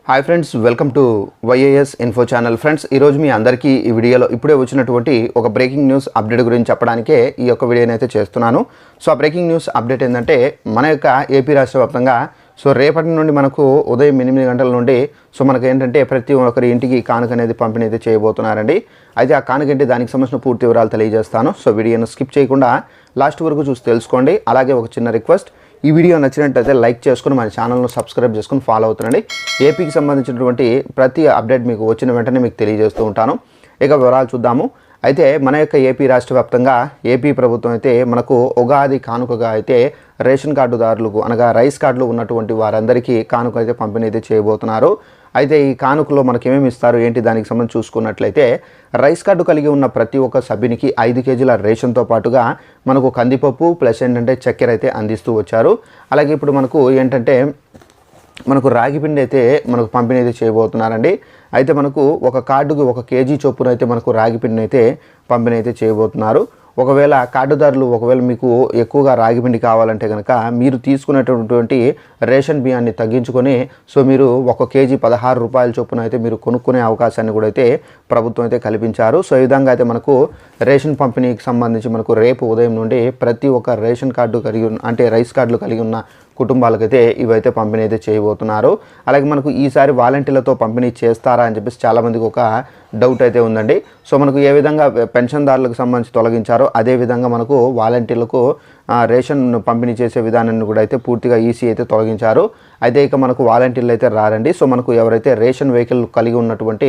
Hi friends, welcome to YAS info channel. Friends, ఈరోజు మీ అందరికీ ఈ వీడియోలో ఇప్పుడే వచ్చినటువంటి ఒక బ్రేకింగ్ న్యూస్ అప్డేట్ గురించి చెప్పడానికే ఈ యొక్క వీడియోని అయితే చేస్తున్నాను. సో ఆ బ్రేకింగ్ న్యూస్ అప్డేట్ ఏంటంటే మన యొక్క ఏపీ రాష్ట్ర వ్యాప్తంగా రేపటి నుండి మనకు ఉదయం 8 గంటల నుండి మనకు ఏంటంటే ప్రతి ఒక్కరి ఇంటికి కానుక అనేది పంపిణీ అయితే చేయబోతున్నారండి. అయితే ఆ కానుక ఏంటి, దానికి సంబంధించిన పూర్తి వివరాలు తెలియజేస్తాను. సో వీడియోను స్కిప్ చేయకుండా లాస్ట్ వరకు చూసి తెలుసుకోండి. అలాగే ఒక చిన్న రిక్వెస్ట్, ఈ వీడియో నచ్చినట్టయితే లైక్ చేసుకుని మన ఛానల్ను సబ్స్క్రైబ్ చేసుకుని ఫాలో అవుతుండండి. ఏపీకి సంబంధించినటువంటి ప్రతి అప్డేట్ మీకు వచ్చిన వెంటనే మీకు తెలియజేస్తూ ఉంటాను. ఇక వివరాలు చూద్దాము. అయితే మన యొక్క ఏపీ రాష్ట్ర వ్యాప్తంగా ఏపీ ప్రభుత్వం అయితే మనకు ఉగాది కానుకగా అయితే రేషన్ కార్డుదారులకు అనగా రైస్ కార్డులు ఉన్నటువంటి వారందరికీ కానుక అయితే పంపిణీ అయితే చేయబోతున్నారు. అయితే ఈ కానుకలో మనకి ఏమేమి ఇస్తారు ఏంటి దానికి సంబంధించి చూసుకున్నట్లయితే రైస్ కార్డు కలిగి ఉన్న ప్రతి ఒక్క సభ్యునికి 5 కేజీల రేషన్తో పాటుగా మనకు కందిపప్పు ప్లస్ ఏంటంటే చక్కెర అయితే అందిస్తూ వచ్చారు. అలాగే ఇప్పుడు మనకు ఏంటంటే మనకు రాగి పిండి అయితే మనకు పంపిణీ అయితే చేయబోతున్నారండి. అయితే మనకు ఒక కార్డుకి 1 కేజీ చొప్పున అయితే మనకు రాగి పిండిని అయితే పంపిణీ అయితే చేయబోతున్నారు. ఒకవేళ కార్డుదారులు మీకు ఎక్కువగా రాగి పిండి కావాలంటే కనుక మీరు తీసుకునేటటువంటి రేషన్ బియ్యాన్ని తగ్గించుకొని మీరు 1 కేజీ 16 రూపాయల చొప్పున అయితే మీరు కొనుక్కునే అవకాశాన్ని కూడా అయితే ప్రభుత్వం అయితే కల్పించారు. సో ఈ విధంగా అయితే మనకు రేషన్ పంపిణీకి సంబంధించి మనకు రేపు ఉదయం నుండి ప్రతి ఒక్క రేషన్ కార్డు కలిగి అంటే రైస్ కార్డులు కలిగి ఉన్న కుటుంబాలకైతే ఇవైతే పంపిణీ అయితే చేయబోతున్నారు. అలాగే మనకు ఈసారి వాలంటీర్లతో పంపిణీ చేస్తారా అని చెప్పేసి చాలామందికి ఒక డౌట్ అయితే ఉందండి. సో మనకు ఏ విధంగా పెన్షన్దారులకు సంబంధించి తొలగించారో అదేవిధంగా మనకు వాలంటీర్లకు రేషన్ పంపిణీ చేసే విధానాన్ని కూడా అయితే పూర్తిగా ఈసీ అయితే తొలగించారు. అయితే ఇక మనకు వాలంటీర్లు అయితే రారండి. సో మనకు ఎవరైతే రేషన్ వెహికల్ కలిగి ఉన్నటువంటి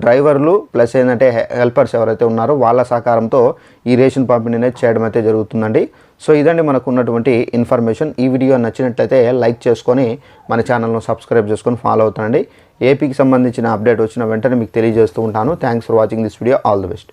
డ్రైవర్లు ప్లస్ ఏంటంటే హెల్పర్స్ ఎవరైతే ఉన్నారో వాళ్ళ సహకారంతో ఈ రేషన్ పంపిణీ చేయడం అయితే జరుగుతుందండి. సో ఇదండి మనకు ఉన్నటువంటి ఇన్ఫర్మేషన్. ఈ వీడియో నచ్చినట్లయితే లైక్ చేసుకొని మన ఛానల్ను సబ్స్క్రైబ్ చేసుకొని ఫాలో అవుతానండి. ఏపీకి సంబంధించిన అప్డేట్ వచ్చిన వెంటనే మీకు తెలియజేస్తూ ఉంటాను. Thanks for watching this video. All the best.